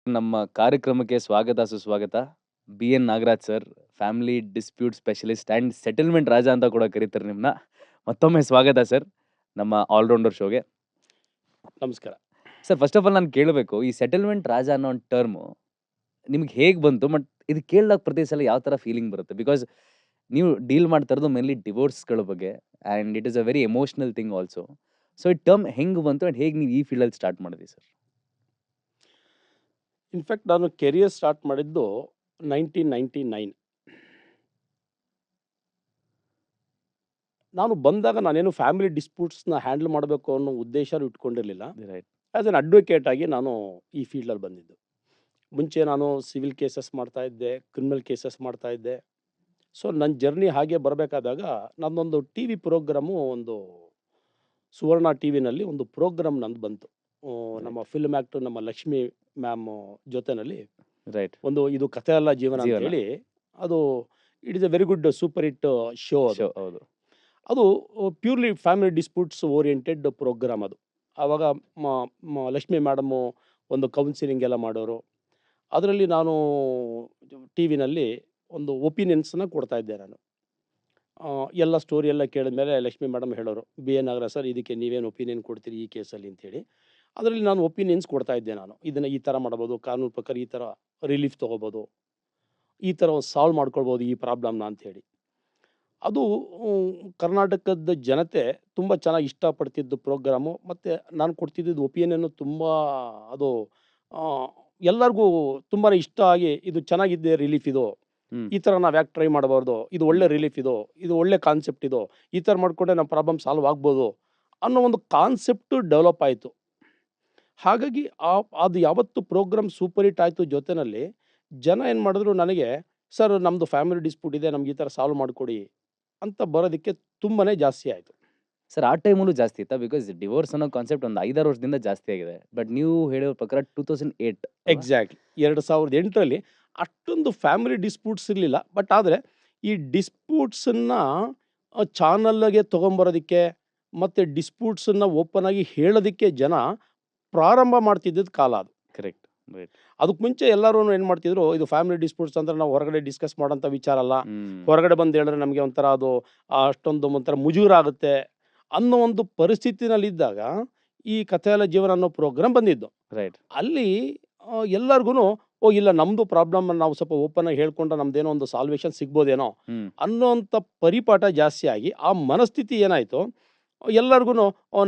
ನಮ್ಮ ಕಾರ್ಯಕ್ರಮಕ್ಕೆ ಸ್ವಾಗತ ಸುಸ್ವಾಗತ. B N. Nagaraj sir, family dispute specialist and settlement ರಾಜ ಅಂತ ಕೂಡ ಕರೀತಾರೆ ನಿಮ್ಮನ್ನ. ಮತ್ತೊಮ್ಮೆ ಸ್ವಾಗತ ಸರ್, ನಮ್ಮ ಆಲ್ರೌಂಡರ್ ಶೋಗೆ. ನಮಸ್ಕಾರ. ಸರ್, ಫಸ್ಟ್ ಆಫ್ ಆಲ್ ನಾನು ಕೇಳಬೇಕು, ಈ ಸೆಟಲ್ಮೆಂಟ್ ರಾಜ ಅನ್ನೋ ಒಂದು ಟರ್ಮು ನಿಮ್ಗೆ ಹೇಗೆ ಬಂತು? ಇದು ಕೇಳಿದಾಗ ಪ್ರತಿ ಸಲ ಯಾವ ಥರ ಫೀಲಿಂಗ್ ಬರುತ್ತೆ? ಬಿಕಾಸ್ ನೀವು ಡೀಲ್ ಮಾಡ್ತಾ ಇರೋದು ಮೇನ್ಲಿ ಡಿವೋರ್ಸ್‌ಗಳ ಬಗ್ಗೆ and it is a very emotional thing also. So, ಈ ಟರ್ಮ್ ಹೆಂಗೆ ಬಂತು ಆ್ಯಂಡ್ ಹೇಗೆ ನೀವು ಈ ಫೀಲ್ಡಲ್ಲಿ ಸ್ಟಾರ್ಟ್ ಮಾಡಿದ್ರಿ ಸರ್? ಇನ್‌ಫ್ಯಾಕ್ಟ್ ನಾನು ಕೆರಿಯರ್ ಸ್ಟಾರ್ಟ್ ಮಾಡಿದ್ದು 1999. ನಾನು ಬಂದಾಗ ನಾನೇನು ಫ್ಯಾಮಿಲಿ ಡಿಸ್ಪ್ಯೂಟ್ಸ್‌ನ ಹ್ಯಾಂಡಲ್ ಮಾಡಬೇಕು ಅನ್ನೋ ಉದ್ದೇಶನೂ ಇಟ್ಕೊಂಡಿರಲಿಲ್ಲ. ರೈಟ್. ಆ್ಯಸ್ ಎನ್ ಅಡ್ವೊಕೇಟ್ ಆಗಿ ನಾನು ಈ ಫೀಲ್ಡಲ್ಲಿ ಬಂದಿದ್ದು. ಮುಂಚೆ ನಾನು ಸಿವಿಲ್ ಕೇಸಸ್ ಮಾಡ್ತಾ ಇದ್ದೆ, ಕ್ರಿಮಿನಲ್ ಕೇಸಸ್ ಮಾಡ್ತಾ ಇದ್ದೆ. ಸೊ ನನ್ನ ಜರ್ನಿ ಹಾಗೆ ಬರಬೇಕಾದಾಗ ನನ್ನೊಂದು ಟಿವಿ ಪ್ರೋಗ್ರಾಮು ಒಂದು ಸುವರ್ಣ ಟಿವಿನಲ್ಲಿ ಒಂದು ಪ್ರೋಗ್ರಾಮ್ ನಂದು ಬಂತು. ನಮ್ಮ ಫಿಲ್ಮ್ ಆ್ಯಕ್ಟರ್ ನಮ್ಮ ಲಕ್ಷ್ಮಿ ಮ್ಯಾಮ್ ಜೊತೆನಲ್ಲಿ ರೈಟ್. ಒಂದು ಇದು ಕಥೆ ಅಲ್ಲ ಜೀವನ ಅಂತ ಜೀವನ. ಹೇಳಿ ಅದು it is a very good super hit show ಅದು. ಶೋ ಹೌದು. ಅದು purely family disputes oriented programme ಅದು. ಆವಾಗ ಲಕ್ಷ್ಮಿ ಮೇಡಮು ಒಂದು ಕೌನ್ಸಿಲಿಂಗ್ ಎಲ್ಲ ಮಾಡೋರು. ಅದರಲ್ಲಿ ನಾನು ಟಿ ವಿನಲ್ಲಿ ಒಂದು ಒಪಿನಿಯನ್ಸನ್ನ ಕೊಡ್ತಾ ಇದ್ದೆ ನಾನು. ಎಲ್ಲ ಸ್ಟೋರಿ ಎಲ್ಲ ಕೇಳಿದ್ಮೇಲೆ ಲಕ್ಷ್ಮಿ ಮೇಡಮ್ ಹೇಳೋರು, ಬಿ.ಎನ್. ನಾಗರಾಜ್ ಸರ್ ಇದಕ್ಕೆ ನೀವೇನು ಒಪಿನಿಯನ್ ಕೊಡ್ತೀರಿ ಈ ಕೇಸಲ್ಲಿ ಅಂತೇಳಿ. ಅದರಲ್ಲಿ ನಾನು ಒಪಿನಿಯನ್ಸ್ ಕೊಡ್ತಾ ಇದ್ದೆ ನಾನು. ಇದನ್ನು ಈ ಥರ ಮಾಡ್ಬೋದು, ಕಾನೂನು ಪ್ರಕಾರ ಈ ಥರ ರಿಲೀಫ್ ತೊಗೋಬೋದು, ಈ ಥರ ಸಾಲ್ವ್ ಮಾಡ್ಕೊಳ್ಬೋದು ಈ ಪ್ರಾಬ್ಲಮ್ನ ಅಂಥೇಳಿ. ಅದು ಕರ್ನಾಟಕದ ಜನತೆ ತುಂಬ ಚೆನ್ನಾಗಿ ಇಷ್ಟಪಡ್ತಿದ್ದು ಪ್ರೋಗ್ರಾಮು. ಮತ್ತು ನಾನು ಕೊಡ್ತಿದ್ದಿದ್ದು ಒಪಿನಿಯನ್ನು ತುಂಬ ಅದು ಎಲ್ಲರಿಗೂ ತುಂಬಾ ಇಷ್ಟ ಆಗಿ, ಇದು ಚೆನ್ನಾಗಿದೆ ರಿಲೀಫ್ ಇದು, ಈ ಥರ ನಾವು ಯಾಕೆ ಟ್ರೈ ಮಾಡಬಾರ್ದು, ಇದು ಒಳ್ಳೆ ರಿಲೀಫ್ ಇದು ಒಳ್ಳೆ ಕಾನ್ಸೆಪ್ಟ್ ಇದು, ಈ ಥರ ಮಾಡಿಕೊಂಡ್ರೆ ನಮ್ಮ ಪ್ರಾಬ್ಲಮ್ ಸಾಲ್ವ್ ಆಗ್ಬೋದು ಅನ್ನೋ ಒಂದು ಕಾನ್ಸೆಪ್ಟು ಡೆವಲಪ್ ಆಯಿತು. ಹಾಗಾಗಿ ಅದು ಯಾವತ್ತು ಪ್ರೋಗ್ರಾಮ್ ಸೂಪರ್ ಹಿಟ್ ಆಯಿತು ಜೊತೆಯಲ್ಲಿ ಜನ ಏನು ಮಾಡಿದ್ರು ನನಗೆ, ಸರ್ ನಮ್ಮದು ಫ್ಯಾಮಿಲಿ ಡಿಸ್ಪ್ಯೂಟ್ ಇದೆ, ನಮ್ಗೆ ಈ ಥರ ಸಾಲ್ವ್ ಮಾಡಿಕೊಡಿ ಅಂತ ಬರೋದಕ್ಕೆ ತುಂಬಾ ಜಾಸ್ತಿ ಆಯಿತು. ಸರ್, ಆ ಟೈಮಲ್ಲೂ ಜಾಸ್ತಿ ಇತ್ತಾ? ಬಿಕಾಸ್ ಡಿವೋರ್ಸ್ ಅನ್ನೋ ಕಾನ್ಸೆಪ್ಟ್ ಒಂದು 5-6 ವರ್ಷದಿಂದ ಜಾಸ್ತಿ ಆಗಿದೆ. ಬಟ್ ನೀವು ಹೇಳೋ ಪ್ರಕಾರ 2008 ಅಲ್ವಾ? ಎಕ್ಸಾಕ್ಟ್ಲಿ 2008ರಲ್ಲಿ ಅಷ್ಟೊಂದು ಫ್ಯಾಮಿಲಿ ಡಿಸ್ಪ್ಯೂಟ್ಸ್ ಇರಲಿಲ್ಲ. ಬಟ್ ಆದರೆ ಈ ಡಿಸ್ಪ್ಯೂಟ್ಸನ್ನು ಚಾನಲ್ಗೆ ತೊಗೊಂಬರೋದಕ್ಕೆ ಮತ್ತು ಡಿಸ್ಪ್ಯೂಟ್ಸನ್ನು ಓಪನ್ ಆಗಿ ಹೇಳೋದಕ್ಕೆ ಜನ ಪ್ರಾರಂಭ ಮಾಡ್ತಿದ್ದಿದ್ದು ಕಾಲ ಅದು. ಕರೆಕ್ಟ್. ರೈಟ್. ಅದಕ್ಕೆ ಮುಂಚೆ ಎಲ್ಲರೂ ಏನು ಮಾಡ್ತಿದ್ರು, ಇದು ಫ್ಯಾಮಿಲಿ ಡಿಸ್ಪ್ಯೂಟ್ಸ್ ಅಂದರೆ ನಾವು ಹೊರಗಡೆ ಡಿಸ್ಕಸ್ ಮಾಡೋಂಥ ವಿಚಾರ ಅಲ್ಲ, ಹೊರಗಡೆ ಬಂದು ಹೇಳಿದ್ರೆ ನಮಗೆ ಒಂಥರ ಅದು ಅಷ್ಟೊಂದು ಒಂಥರ ಮುಜುಗರಾಗುತ್ತೆ ಅನ್ನೋ ಒಂದು ಪರಿಸ್ಥಿತಿನಲ್ಲಿದ್ದಾಗ ಈ ಕಥೆಯಲ್ಲ ಜೀವನ ಅನ್ನೋ ಪ್ರೋಗ್ರಾಮ್ ಬಂದಿದ್ದು. ರೈಟ್. ಅಲ್ಲಿ ಎಲ್ಲರಿಗೂ ಇಲ್ಲ ನಮ್ಮದು ಪ್ರಾಬ್ಲಮ್ ನಾವು ಸ್ವಲ್ಪ ಓಪನ್ ಆಗಿ ಹೇಳ್ಕೊಂಡ್ರೆ ನಮ್ದೇನೋ ಒಂದು ಸಾಲ್ವೇಷನ್ ಸಿಗ್ಬೋದೇನೋ ಅನ್ನೋಂಥ ಪರಿಪಾಠ ಜಾಸ್ತಿ ಆಗಿ ಆ ಮನಸ್ಥಿತಿ ಏನಾಯಿತು, ಎಲ್ಲರಿಗೂ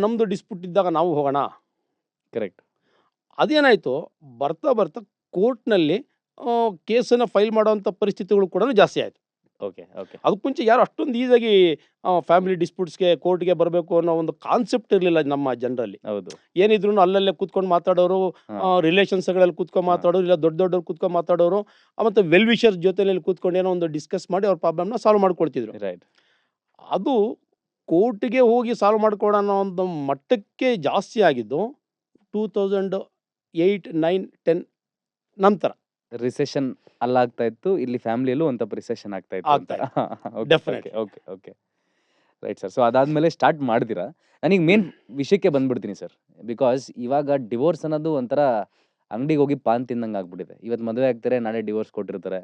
ನಮ್ಮದು ಡಿಸ್ಪ್ಯೂಟ್ ಇದ್ದಾಗ ನಾವು ಹೋಗೋಣ. ಕರೆಕ್ಟ್. ಅದೇನಾಯಿತು, ಬರ್ತಾ ಬರ್ತಾ ಕೋರ್ಟ್ನಲ್ಲಿ ಕೇಸನ್ನು ಫೈಲ್ ಮಾಡೋವಂಥ ಪರಿಸ್ಥಿತಿಗಳು ಕೂಡ ಜಾಸ್ತಿ ಆಯಿತು. ಓಕೆ. ಓಕೆ. ಅದಕ್ಕೆ ಮುಂಚೆ ಯಾರು ಅಷ್ಟೊಂದು ಈಸಾಗಿ ಫ್ಯಾಮಿಲಿ ಡಿಸ್ಪ್ಯೂಟ್ಸ್ಗೆ ಕೋರ್ಟ್ಗೆ ಬರಬೇಕು ಅನ್ನೋ ಒಂದು ಕಾನ್ಸೆಪ್ಟ್ ಇರಲಿಲ್ಲ ನಮ್ಮ ಜನರಲ್ಲಿ. ಹೌದು. ಏನಿದ್ರು ಅಲ್ಲಲ್ಲೇ ಕೂತ್ಕೊಂಡು ಮಾತಾಡೋರು, ರಿಲೇಷನ್ಸ್ಗಳಲ್ಲಿ ಕೂತ್ಕೊಂಡು ಮಾತಾಡೋರು, ಇಲ್ಲ ದೊಡ್ಡ ದೊಡ್ಡವ್ರು ಕೂತ್ಕೊಂಡು ಮಾತಾಡೋರು, ಮತ್ತು ವೆಲ್ ವಿಷರ್ಸ್ ಜೊತೆಯಲ್ಲಿ ಕೂತ್ಕೊಂಡು ಏನೋ ಒಂದು ಡಿಸ್ಕಸ್ ಮಾಡಿ ಅವ್ರ ಪ್ರಾಬ್ಲಮ್ನ ಸಾಲ್ವ್ ಮಾಡ್ಕೊಳ್ತಿದ್ರು. ರೈಟ್. ಅದು ಕೋರ್ಟ್ಗೆ ಹೋಗಿ ಸಾಲ್ವ್ ಮಾಡ್ಕೊಡೋ ಅನ್ನೋ ಒಂದು ಮಟ್ಟಕ್ಕೆ ಜಾಸ್ತಿ ಆಗಿದ್ದು 2008, 9, 10 ನಂತರ. ರಿಸೆಷನ್ ಅಲ್ಲಾಗ್ತಾ ಇತ್ತು, ಇಲ್ಲಿ ಫ್ಯಾಮಿಲಿಯಲ್ಲೂ ಒಂದ್ ಸ್ವಲ್ಪ ರಿಸೆಷನ್ ಆಗ್ತಾ ಇತ್ತು ಅಂತ. Definitely. Okay. Okay. Right sir. So ಅದಾದ್ಮೇಲೆ ಸ್ಟಾರ್ಟ್ ಮಾಡಿದಿರಾ? ನನಗೆ ಮೇನ್ ವಿಷಯಕ್ಕೆ ಬಂದ್ಬಿಡ್ತೀನಿ ಸರ್. ಬಿಕಾಸ್ ಇವಾಗ ಡಿವೋರ್ಸ್ ಅನ್ನೋದು ಒಂಥರ ಅಂಗಡಿಗೆ ಹೋಗಿ ಪಾನ್ ತಿಂದಂಗೆ ಆಗ್ಬಿಟ್ಟಿದೆ. ಇವತ್ತು ಮದುವೆ ಆಗ್ತಾರೆ, ನಾಳೆ ಡಿವೋರ್ಸ್ ಕೊಟ್ಟಿರ್ತಾರೆ.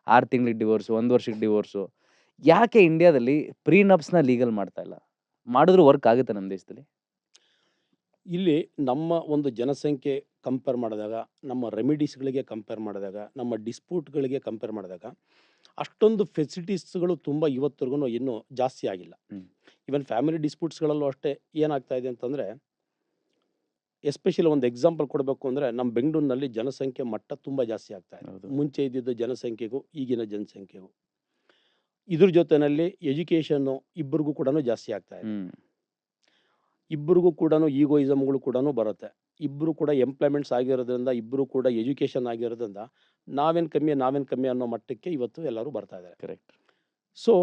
6 ತಿಂಗಳಿಗೆ ಡಿವೋರ್ಸು, 1 ವರ್ಷಕ್ಕೆ ಡಿವೋರ್ಸು. ಯಾಕೆ ಇಂಡಿಯಾದಲ್ಲಿ ಪ್ರೀನಪ್ಸ್ನ ಲೀಗಲ್ ಮಾಡ್ತಾ ಇಲ್ಲ? ಮಾಡಿದ್ರು ವರ್ಕ್ ಆಗುತ್ತೆ ನಮ್ಮ ದೇಶದಲ್ಲಿ? ಇಲ್ಲಿ ನಮ್ಮ ಒಂದು ಜನಸಂಖ್ಯೆ ಕಂಪೇರ್ ಮಾಡಿದಾಗ, ನಮ್ಮ ರೆಮಿಡೀಸ್ಗಳಿಗೆ ಕಂಪೇರ್ ಮಾಡಿದಾಗ, ನಮ್ಮ ಡಿಸ್ಪ್ಯೂಟ್ಗಳಿಗೆ ಕಂಪೇರ್ ಮಾಡಿದಾಗ ಅಷ್ಟೊಂದು ಫೆಸಿಲಿಟೀಸ್ಗಳು ತುಂಬ ಇವತ್ತರೆಗೂ ಇನ್ನೂ ಜಾಸ್ತಿ ಆಗಿಲ್ಲ. ಈವನ್ ಫ್ಯಾಮಿಲಿ ಡಿಸ್ಪ್ಯೂಟ್ಸ್ಗಳಲ್ಲೂ ಅಷ್ಟೇ ಏನಾಗ್ತಾ ಇದೆ ಅಂತಂದರೆ, ಎಸ್ಪೆಷಲಿ ಒಂದು ಎಕ್ಸಾಂಪಲ್ ಕೊಡಬೇಕು ಅಂದರೆ, ನಮ್ಮ ಬೆಂಗಳೂರಿನಲ್ಲಿ ಜನಸಂಖ್ಯೆ ಮಟ್ಟ ತುಂಬ ಜಾಸ್ತಿ ಆಗ್ತಾ ಇದೆ. ಮುಂಚೆ ಇದ್ದಿದ್ದ ಜನಸಂಖ್ಯೆಗೂ ಈಗಿನ ಜನಸಂಖ್ಯೆಗೂ, ಇದ್ರ ಜೊತೆಯಲ್ಲಿ ಎಜುಕೇಷನ್ನು ಇಬ್ಬರಿಗೂ ಕೂಡ ಜಾಸ್ತಿ ಆಗ್ತಾ ಇದೆ. ಇಬ್ಬರಿಗೂ ಕೂಡ ಈಗೋಯಿಸಮ್ಗಳು ಕೂಡ ಬರುತ್ತೆ. ಇಬ್ಬರು ಕೂಡ ಎಂಪ್ಲಾಯ್ಮೆಂಟ್ಸ್ ಆಗಿರೋದ್ರಿಂದ, ಇಬ್ಬರು ಕೂಡ ಎಜುಕೇಷನ್ ಆಗಿರೋದ್ರಿಂದ ನಾವೇನು ಕಮ್ಮಿ ಅನ್ನೋ ಮಟ್ಟಕ್ಕೆ ಇವತ್ತು ಎಲ್ಲರೂ ಬರ್ತಾ ಇದ್ದಾರೆ. ಕರೆಕ್ಟ್. ಸೊ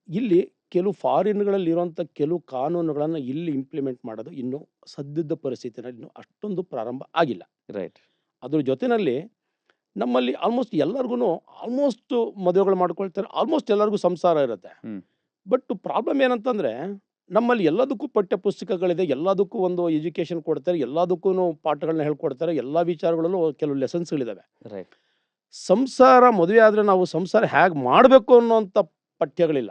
ಇಲ್ಲಿ ಕೆಲವು ಫಾರಿನ್ಗಳಲ್ಲಿ ಇರೋಂಥ ಕೆಲವು ಕಾನೂನುಗಳನ್ನು ಇಲ್ಲಿ ಇಂಪ್ಲಿಮೆಂಟ್ ಮಾಡೋದು ಇನ್ನೂ ಸದ್ಯದ ಪರಿಸ್ಥಿತಿನಲ್ಲಿ ಇನ್ನೂ ಅಷ್ಟೊಂದು ಪ್ರಾರಂಭ ಆಗಿಲ್ಲ. ರೈಟ್. ಅದ್ರ ಜೊತೆಯಲ್ಲಿ ನಮ್ಮಲ್ಲಿ ಆಲ್ಮೋಸ್ಟ್ ಎಲ್ಲರಿಗೂ ಆಲ್ಮೋಸ್ಟ್ ಮದುವೆಗಳು ಮಾಡ್ಕೊಳ್ತಾರೆ, ಆಲ್ಮೋಸ್ಟ್ ಎಲ್ಲರಿಗೂ ಸಂಸಾರ ಇರುತ್ತೆ. ಬಟ್ ಪ್ರಾಬ್ಲಮ್ ಏನಂತಂದರೆ, ನಮ್ಮಲ್ಲಿ ಎಲ್ಲದಕ್ಕೂ ಪಠ್ಯ ಪುಸ್ತಕಗಳಿದೆ, ಎಲ್ಲದಕ್ಕೂ ಒಂದು ಎಜುಕೇಷನ್ ಕೊಡ್ತಾರೆ, ಎಲ್ಲದಕ್ಕೂ ಪಾಠಗಳನ್ನ ಹೇಳ್ಕೊಡ್ತಾರೆ, ಎಲ್ಲ ವಿಚಾರಗಳಲ್ಲೂ ಕೆಲವು ಲೆಸನ್ಸ್ಗಳಿದ್ದಾವೆ. ರೈಟ್. ಸಂಸಾರ ಮದುವೆ ಆದರೆ ನಾವು ಸಂಸಾರ ಹೇಗೆ ಮಾಡಬೇಕು ಅನ್ನೋಂಥ ಪಠ್ಯಗಳಿಲ್ಲ.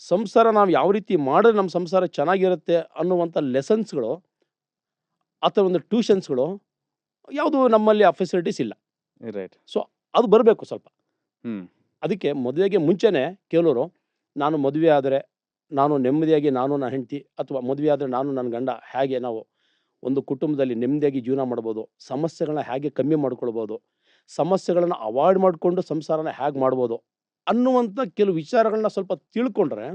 ಸಂಸಾರ ನಾವು ಯಾವ ರೀತಿ ಮಾಡಿದ್ರೆ ನಮ್ಮ ಸಂಸಾರ ಚೆನ್ನಾಗಿರುತ್ತೆ ಅನ್ನುವಂಥ ಲೆಸನ್ಸ್ಗಳು ಅಥವಾ ಒಂದು ಟ್ಯೂಷನ್ಸ್ಗಳು ಯಾವುದು ನಮ್ಮಲ್ಲಿ ಆ ಫೆಸಿಲಿಟೀಸ್ ಇಲ್ಲ. ರೈಟ್. ಸೊ ಅದು ಬರಬೇಕು ಸ್ವಲ್ಪ. ಹ್ಮ್. ಅದಕ್ಕೆ ಮದುವೆಗೆ ಮುಂಚೆನೇ ಕೆಲವರು ನಾನು ಮದುವೆ ಆದರೆ ನಾನು ನೆಮ್ಮದಿಯಾಗಿ ನಾನು ನನ್ನ ಹೆಂಡತಿ, ಅಥವಾ ಮದುವೆ ಆದರೆ ನಾನು ನನ್ನ ಗಂಡ ಹೇಗೆ ನಾವು ಒಂದು ಕುಟುಂಬದಲ್ಲಿ ನೆಮ್ಮದಿಯಾಗಿ ಜೀವನ ಮಾಡ್ಬೋದು, ಸಮಸ್ಯೆಗಳನ್ನ ಹೇಗೆ ಕಮ್ಮಿ ಮಾಡ್ಕೊಳ್ಬೋದು, ಸಮಸ್ಯೆಗಳನ್ನು ಅವಾಯ್ಡ್ ಮಾಡಿಕೊಂಡು ಸಂಸಾರನ ಹೇಗೆ ಮಾಡ್ಬೋದು ಅನ್ನುವಂಥ ಕೆಲವು ವಿಚಾರಗಳನ್ನ ಸ್ವಲ್ಪ ತಿಳ್ಕೊಂಡ್ರೆ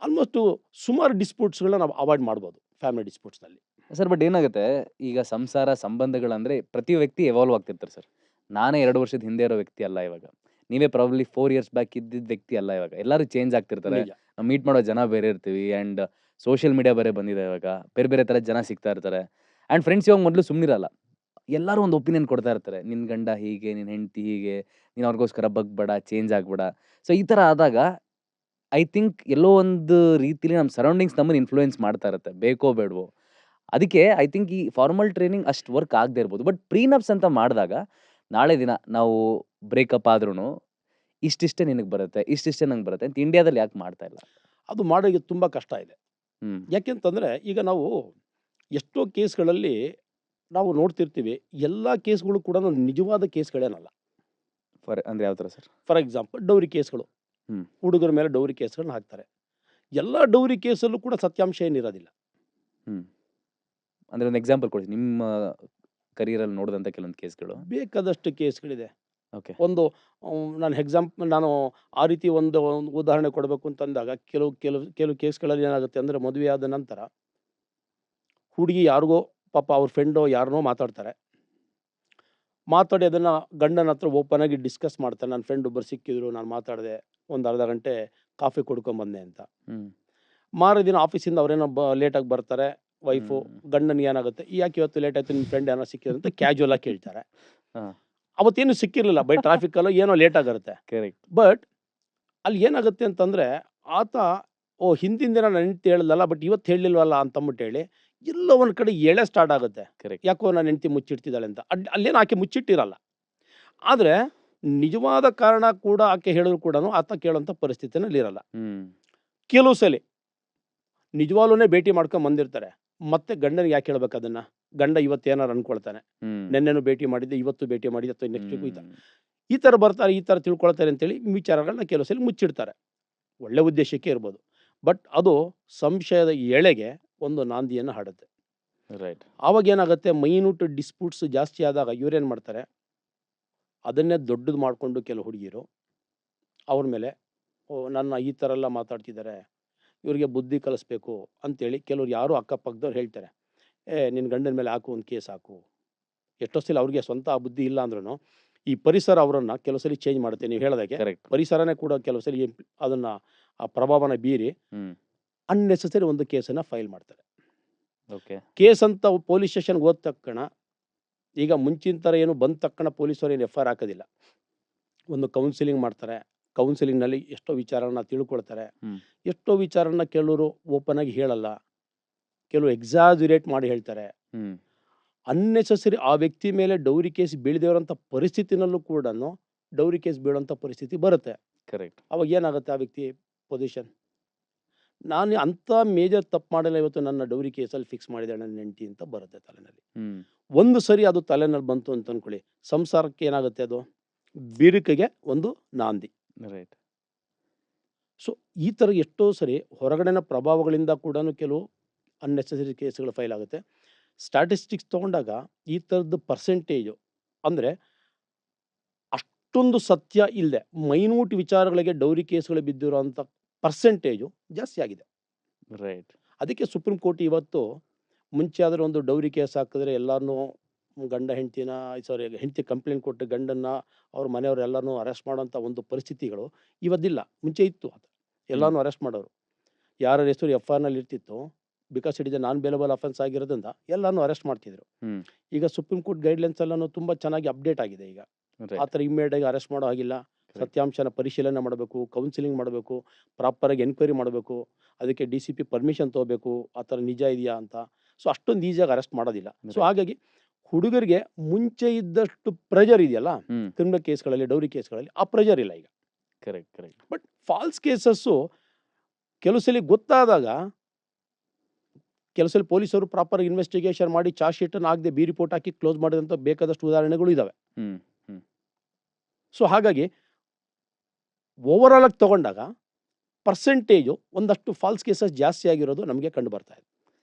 ಆಲ್ಮೋಸ್ಟು ಸುಮಾರು ಡಿಸ್ಪ್ಯೂಟ್ಸ್ಗಳನ್ನ ನಾವು ಅವಾಯ್ಡ್ ಮಾಡ್ಬೋದು ಫ್ಯಾಮಿಲಿ ಡಿಸ್ಪ್ಯೂಟ್ಸ್ನಲ್ಲಿ. ಸರ್, ಬಟ್ ಏನಾಗುತ್ತೆ, ಈಗ ಸಂಸಾರ ಸಂಬಂಧಗಳಂದ್ರೆ ಪ್ರತಿ ವ್ಯಕ್ತಿ ಎವಾಲ್ವ್ ಆಗ್ತಿರ್ತಾರೆ ಸರ್. ನಾನೇ 2 ವರ್ಷದ ಹಿಂದೆ ಇರೋ ವ್ಯಕ್ತಿ ಅಲ್ಲ ಇವಾಗ. ನೀವೇ ಪ್ರಾಬಬ್ಲಿ 4 ಇಯರ್ಸ್ ಬ್ಯಾಕ್ ಇದ್ದಿದ್ದ ವ್ಯಕ್ತಿ ಅಲ್ಲ ಇವಾಗ. ಎಲ್ಲರೂ ಚೇಂಜ್ ಆಗ್ತಿರ್ತಾರೆ. ನಿಜ. ನಾವು ಮೀಟ್ ಮಾಡೋ ಜನ ಬೇರೆ ಇರ್ತೀವಿ. ಆ್ಯಂಡ್ ಸೋಷಿಯಲ್ ಮೀಡಿಯಾ ಬೇರೆ ಬಂದಿದೆ ಇವಾಗ. ಬೇರೆ ಬೇರೆ ಥರದ ಜನ ಸಿಗ್ತಾ ಇರ್ತಾರೆ. ಆ್ಯಂಡ್ ಫ್ರೆಂಡ್ಸ್ ಇವಾಗ ಮೊದಲು ಸುಮ್ಮನಿರಲ್ಲ. ಎಲ್ಲರೂ ಒಂದು ಒಪಿನಿಯನ್ ಕೊಡ್ತಾ ಇರ್ತಾರೆ. ನಿನ್ನ ಗಂಡ ಹೀಗೆ, ನಿನ್ನ ಹೆಂಡತಿ ಹೀಗೆ, ನೀನು ಅವ್ರಿಗೋಸ್ಕರ ಬಗ್ಬೇಡ, ಚೇಂಜ್ ಆಗಬೇಡ. ಸೊ ಈ ಥರ ಆದಾಗ ಐ ಥಿಂಕ್ ಎಲ್ಲೋ ಒಂದು ರೀತಿಲಿ ನಮ್ಮ ಸರೌಂಡಿಂಗ್ಸ್ ನಮ್ಮನ್ನು ಇನ್ಫ್ಲೂಯೆನ್ಸ್ ಮಾಡ್ತಾ ಇರುತ್ತೆ, ಬೇಕೋ ಬೇಡವೋ. ಅದಕ್ಕೆ ಐ ಥಿಂಕ್ ಈ ಫಾರ್ಮಲ್ ಟ್ರೈನಿಂಗ್ ಅಷ್ಟು ವರ್ಕ್ ಆಗದೆ ಇರ್ಬೋದು. ಬಟ್ ಪ್ರೀನಪ್ಸ್ ಅಂತ ಮಾಡಿದಾಗ ನಾಳೆ ದಿನ ನಾವು ಬ್ರೇಕಪ್ ಆದ್ರೂ ಇಷ್ಟಿಷ್ಟೇ ನಿನಗೆ ಬರುತ್ತೆ, ಇಷ್ಟಿಷ್ಟೇ ನಂಗೆ ಬರುತ್ತೆ ಅಂತ ಇಂಡಿಯಾದಲ್ಲಿ ಯಾಕೆ ಮಾಡ್ತಾ ಇಲ್ಲ? ಅದು ಮಾಡೋಕ್ಕೆ ತುಂಬ ಕಷ್ಟ ಇದೆ. ಹ್ಮ್. ಯಾಕೆಂತಂದರೆ ಈಗ ನಾವು ಎಷ್ಟೋ ಕೇಸ್ಗಳಲ್ಲಿ ನಾವು ನೋಡ್ತಿರ್ತೀವಿ, ಎಲ್ಲ ಕೇಸ್ಗಳು ಕೂಡ ನಿಜವಾದ ಕೇಸ್ಗಳೇನಲ್ಲ. ಅಂದ್ರೆ ಯಾವ ಥರ ಸರ್? ಫಾರ್ ಎಕ್ಸಾಂಪಲ್ ಡೌರಿ ಕೇಸ್ಗಳು, ಹ್ಮ್. ಹುಡುಗರ ಮೇಲೆ ಡೌರಿ ಕೇಸ್ಗಳನ್ನ ಹಾಕ್ತಾರೆ. ಎಲ್ಲ ಡೌರಿ ಕೇಸಲ್ಲೂ ಕೂಡ ಸತ್ಯಾಂಶ ಏನಿರೋದಿಲ್ಲ. ಹ್ಮ್. ಅಂದ್ರೆ ಒಂದು ಎಕ್ಸಾಂಪಲ್ ಕೊಡಿ, ನಿಮ್ಮ ಕರಿಯರಲ್ಲಿ ನೋಡಿದಂಥ ಕೆಲವೊಂದು ಕೇಸ್ಗಳು. ಬೇಕಾದಷ್ಟು ಕೇಸ್ಗಳಿದೆ. ಓಕೆ. ಒಂದು ನಾನು ಆ ರೀತಿ ಒಂದು ಉದಾಹರಣೆ ಕೊಡಬೇಕು ಅಂತಂದಾಗ ಕೆಲವು ಕೇಸ್ಗಳಲ್ಲಿ ಏನಾಗುತ್ತೆ ಅಂದರೆ, ಮದುವೆ ಆದ ನಂತರ ಹುಡುಗಿ ಯಾರಿಗೋ ಪಾಪ ಅವ್ರ ಫ್ರೆಂಡೋ ಯಾರನ್ನೋ ಮಾತಾಡಿ ಅದನ್ನು ಗಂಡನ ಹತ್ರ ಓಪನ್ ಆಗಿ ಡಿಸ್ಕಸ್ ಮಾಡ್ತಾರೆ. ನನ್ನ ಫ್ರೆಂಡ್ ಒಬ್ಬರು ಸಿಕ್ಕಿದ್ರು, ನಾನು ಮಾತಾಡಿದೆ, ಒಂದು ಅರ್ಧ ಗಂಟೆ ಕಾಫಿ ಕುಡ್ಕೊಂಬಂದೆ ಅಂತ. ಹ್ಮ್. ಮಾರನೇ ದಿನ ಆಫೀಸಿಂದ ಅವರೇನೋ ಲೇಟಾಗಿ ಬರ್ತಾರೆ, ವೈಫು ಹ್ಮ್. ಗಂಡನಿಗೆ ಏನಾಗುತ್ತೆ, ಯಾಕೆ ಇವತ್ತು ಲೇಟ್ ಆಯ್ತು, ನಿಮ್ಮ ಫ್ರೆಂಡ್ ಏನೋ ಸಿಕ್ಕಿದ್ರು ಅಂತ ಕ್ಯಾಜುವಲ್ ಆಗಿ ಕೇಳ್ತಾರೆ. ಹಾ. ಅವತ್ತೇನು ಸಿಕ್ಕಿರಲಿಲ್ಲ, ಬೈ ಟ್ರಾಫಿಕಲ್ಲೋ ಏನೋ ಲೇಟ್ ಆಗಿರುತ್ತೆ. ಕರೆಕ್ಟ್. ಬಟ್ ಅಲ್ಲಿ ಏನಾಗುತ್ತೆ ಅಂತಂದರೆ, ಆತ ಹಿಂದಿನ ದಿನ ನನ್ನ ಹೆಂಡ್ತಿ ಹೇಳಿದ್ಲಲ್ಲ, ಬಟ್ ಇವತ್ತು ಹೇಳಲಿಲ್ವಲ್ಲ ಅಂತಂದ್ಬಿಟ್ಟು ಹೇಳಿ ಎಲ್ಲೋ ಒಂದು ಕಡೆ ಎಳೆ ಸ್ಟಾರ್ಟ್ ಆಗುತ್ತೆ. ಕರೆಕ್ಟ್. ಯಾಕೋ ನನ್ನ ಹೆಂಡ್ತಿ ಮುಚ್ಚಿಡ್ತಿದ್ದಾಳೆ ಅಂತ. ಅಲ್ಲೇನು ಆಕೆ ಮುಚ್ಚಿಟ್ಟಿರಲ್ಲ, ಆದರೆ ನಿಜವಾದ ಕಾರಣ ಕೂಡ ಆಕೆ ಹೇಳಿದ್ರು ಕೂಡ ಆತ ಕೇಳೋಂಥ ಪರಿಸ್ಥಿತಿನಲ್ಲಿ ಇರಲ್ಲ. ಹ್ಮ್. ಕೆಲವು ಸಲ ನಿಜವಾಗ್ಲೂ ಭೇಟಿ ಮಾಡ್ಕೊಂಡು ಬಂದಿರ್ತಾರೆ, ಮತ್ತೆ ಗಂಡನಿಗೆ ಯಾಕೆ ಹೇಳ್ಬೇಕು ಅದನ್ನು? ಗಂಡ ಇವತ್ತು ಏನಾರು ಅನ್ಕೊಳ್ತಾನೆ, ಹ್ಮ್. ನೆನ್ನೆನೂ ಭೇಟಿ ಮಾಡಿದ್ದೆ, ಇವತ್ತು ಭೇಟಿ ಮಾಡಿದ್ದೆ, ಅಥವಾ ನೆಕ್ಸ್ಟ್ ವೀಕ್ ಹ್ಮ್. ಈ ಥರ ಬರ್ತಾರೆ, ಈ ಥರ ತಿಳ್ಕೊಳ್ತಾರೆ ಅಂತೇಳಿ ವಿಚಾರಗಳನ್ನ ಕೆಲವು ಸಲ ಮುಚ್ಚಿಡ್ತಾರೆ. ಒಳ್ಳೆ ಉದ್ದೇಶಕ್ಕೆ ಇರ್ಬೋದು, ಬಟ್ ಅದು ಸಂಶಯದ ಎಳೆಗೆ ಒಂದು ನಾಂದಿಯನ್ನು ಹಾಡುತ್ತೆ. ರೈಟ್. ಆವಾಗ ಏನಾಗುತ್ತೆ, ಮೈನ್ಯೂಟ್ ಡಿಸ್ಪ್ಯೂಟ್ಸ್ ಜಾಸ್ತಿ ಆದಾಗ ಇವರೇನು ಮಾಡ್ತಾರೆ, ಅದನ್ನೇ ದೊಡ್ಡದು ಮಾಡಿಕೊಂಡು ಕೆಲವು ಹುಡುಗಿರು ಅವ್ರ ಮೇಲೆ ನನ್ನ ಈ ಥರ ಎಲ್ಲ ಮಾತಾಡ್ತಿದ್ದಾರೆ, ಇವರಿಗೆ ಬುದ್ಧಿ ಕಲಿಸ್ಬೇಕು ಅಂತೇಳಿ ಕೆಲವ್ರು ಯಾರು ಅಕ್ಕಪಕ್ಕದವ್ರು ಹೇಳ್ತಾರೆ, ನಿನ್ನ ಗಂಡನ ಮೇಲೆ ಹಾಕು, ಒಂದು ಕೇಸ್ ಹಾಕು. ಎಷ್ಟೋ ಸಲ ಅವ್ರಿಗೆ ಸ್ವಂತ ಆ ಬುದ್ಧಿ ಇಲ್ಲ ಅಂದ್ರೂ ಈ ಪರಿಸರ ಅವರನ್ನು ಕೆಲವು ಸಲ ಚೇಂಜ್ ಮಾಡುತ್ತೆ. ನೀವು ಹೇಳೋದಾಗೆ ಕರೆಕ್ಟ್. ಪರಿಸರನೇ ಕೂಡ ಕೆಲವು ಸಲ ಅದನ್ನು ಆ ಪ್ರಭಾವನ ಬೀರಿ ಹ್ಮ್. ಅನ್ನೆಸೆಸರಿ ಒಂದು ಕೇಸನ್ನು ಫೈಲ್ ಮಾಡ್ತಾರೆ. ಓಕೆ. ಕೇಸ್ ಅಂತ ಪೊಲೀಸ್ ಸ್ಟೇಷನ್ಗೆ ಹೋದ ತಕ್ಷಣ, ಈಗ ಮುಂಚಿನ ಥರ ಏನು ಬಂದ ತಕ್ಷಣ ಪೊಲೀಸರು ಏನು FIR ಹಾಕೋದಿಲ್ಲ. ಒಂದು ಕೌನ್ಸಿಲಿಂಗ್ ಮಾಡ್ತಾರೆ. ಕೌನ್ಸಿಲಿಂಗ್ನಲ್ಲಿ ಎಷ್ಟೋ ವಿಚಾರನ ತಿಳ್ಕೊಳ್ತಾರೆ. ಹ್ಮ್. ಎಷ್ಟೋ ವಿಚಾರನ ಕೆಲವರು ಓಪನ್ ಆಗಿ ಹೇಳಲ್ಲ, ಕೆಲವರು ಎಕ್ಸಾಜುರೇಟ್ ಮಾಡಿ ಹೇಳ್ತಾರೆ. ಹ್ಮ್. ಅನ್ನೆಸೆಸರಿ ಆ ವ್ಯಕ್ತಿ ಮೇಲೆ ಡೌರಿ ಕೇಸ್ ಬೀಳದಿರೋಂಥ ಪರಿಸ್ಥಿತಿನಲ್ಲೂ ಕೂಡ ಡೌರಿ ಕೇಸ್ ಬೀಳೋಂಥ ಪರಿಸ್ಥಿತಿ ಬರುತ್ತೆ. ಕರೆಕ್ಟ್. ಅವಾಗ ಏನಾಗುತ್ತೆ ಆ ವ್ಯಕ್ತಿ ಪೊಸಿಷನ್, ನಾನು ಅಂಥ ಮೇಜರ್ ತಪ್ಪು ಮಾಡಿಲ್ಲ, ಇವತ್ತು ನನ್ನ ಡೌರಿ ಕೇಸಲ್ಲಿ ಫಿಕ್ಸ್ ಮಾಡಿದೆ ನನ್ನ ಹೆಂಡತಿ ಅಂತ ಬರುತ್ತೆ ತಲೆನಲ್ಲಿ. ಹ್ಮ್. ಒಂದು ಸರಿ ಅದು ತಲೆನಲ್ಲಿ ಬಂತು ಅಂತ ಅಂದ್ಕೊಳ್ಳಿ, ಸಂಸಾರಕ್ಕೆ ಏನಾಗುತ್ತೆ, ಅದು ಬಿರುಕಿಗೆ ಒಂದು ನಾಂದಿ. ರೈಟ್. ಸೊ ಈ ಥರ ಎಷ್ಟೋ ಸರಿ ಹೊರಗಡೆನ ಪ್ರಭಾವಗಳಿಂದ ಕೂಡ ಕೆಲವು ಅನ್ನೆಸೆಸರಿ ಕೇಸ್ಗಳು ಫೈಲ್ ಆಗುತ್ತೆ. ಸ್ಟ್ಯಾಟಿಸ್ಟಿಕ್ಸ್ ತೊಗೊಂಡಾಗ ಈ ಥರದ್ದು ಪರ್ಸೆಂಟೇಜು ಅಂದರೆ ಅಷ್ಟೊಂದು ಸತ್ಯ ಇಲ್ಲದೆ ಮೈನ್ಯೂಟ್ ವಿಚಾರಗಳಿಗೆ ಡೌರಿ ಕೇಸ್ಗಳು ಬಿದ್ದಿರೋಂಥ ಪರ್ಸೆಂಟೇಜು ಜಾಸ್ತಿ ಆಗಿದೆ. ರೈಟ್. ಅದಕ್ಕೆ ಸುಪ್ರೀಂ ಕೋರ್ಟ್ ಇವತ್ತು, ಮುಂಚೆ ಆದರೆ ಒಂದು ಡೌರಿ ಕೇಸ್ ಹಾಕಿದ್ರೆ ಎಲ್ಲರನ್ನೂ ಗಂಡ ಹೆಂಡತಿ ಕಂಪ್ಲೇಂಟ್ ಕೊಟ್ಟು ಗಂಡನ್ನ ಅವ್ರ ಮನೆಯವ್ರು ಎಲ್ಲನೂ ಅರೆಸ್ಟ್ ಮಾಡೋಂಥ ಒಂದು ಪರಿಸ್ಥಿತಿಗಳು ಇವತ್ತಿಲ್ಲ. ಮುಂಚೆ ಇತ್ತು, ಅದು ಎಲ್ಲನೂ ಅರೆಸ್ಟ್ ಮಾಡೋರು. ಯಾರ ಹೆಸರು FIRನಲ್ಲಿ ಇರ್ತಿತ್ತು, because it is non bailable offence ಆಗಿರೋದ್ರಿಂದ ಎಲ್ಲನೂ ಅರೆಸ್ಟ್ ಮಾಡ್ತಿದ್ರು. ಈಗ ಸುಪ್ರೀಂ ಕೋರ್ಟ್ ಗೈಡ್ಲೈನ್ಸ್ ಎಲ್ಲನೂ ತುಂಬ ಚೆನ್ನಾಗಿ ಅಪ್ಡೇಟ್ ಆಗಿದೆ. ಈಗ ಆ ಥರ ಇಮ್ಮಿಡಿಯೇಟಾಗಿ ಅರೆಸ್ಟ್ ಮಾಡೋ ಹಾಗಿಲ್ಲ, ಸತ್ಯಾಂಶನ ಪರಿಶೀಲನೆ ಮಾಡಬೇಕು, ಕೌನ್ಸಿಲಿಂಗ್ ಮಾಡಬೇಕು, ಪ್ರಾಪರಾಗಿ ಎನ್ಕ್ವೈರಿ ಮಾಡಬೇಕು, ಅದಕ್ಕೆ DCP ಪರ್ಮಿಷನ್ ತೊಗೋಬೇಕು, ಆ ಥರ ನಿಜ ಇದೆಯಾ ಅಂತ. ಸೊ ಅಷ್ಟೊಂದು ಈಸಿಯಾಗಿ ಅರೆಸ್ಟ್ ಮಾಡೋದಿಲ್ಲ. So Right. ಹಾಗಾಗಿ ಹುಡುಗರಿಗೆ ಮುಂಚೆ ಇದ್ದಷ್ಟು ಪ್ರೆಷರ್ ಇದೆಯಲ್ಲ ಹ್ಮ್ ಕ್ರಿಮಿನಲ್ ಕೇಸ್ಗಳಲ್ಲಿ, ಡೌರಿ ಕೇಸ್ಗಳಲ್ಲಿ, ಆ ಪ್ರೆಷರ್ ಇಲ್ಲ ಈಗ. ಕರೆಕ್ಟ್ ಬಟ್ ಫಾಲ್ಸ್ ಕೇಸಸ್ಸು ಕೆಲವು ಸಲ ಗೊತ್ತಾದಾಗ ಕೆಲವು ಸಲ ಪೊಲೀಸರು ಪ್ರಾಪರ್ ಇನ್ವೆಸ್ಟಿಗೇಷನ್ ಮಾಡಿ ಚಾರ್ಜ್ ಶೀಟನ್ನು ಆಗದೆ ಬಿ ರಿಪೋರ್ಟ್ ಹಾಕಿ ಕ್ಲೋಸ್ ಮಾಡಿದಂಥ ಬೇಕಾದಷ್ಟು ಉದಾಹರಣೆಗಳು ಇದ್ದಾವೆ. ಹ್ಮ್ ಸೊ ಹಾಗಾಗಿ ಓವರಾಲ್ ಆಗಿ ತಗೊಂಡಾಗ ಪರ್ಸೆಂಟೇಜು ಒಂದಷ್ಟು ಫಾಲ್ಸ್ ಕೇಸಸ್ ಜಾಸ್ತಿ ಆಗಿರೋದು ನಮಗೆ ಕಂಡು ಬರ್ತಾ ಇದೆ.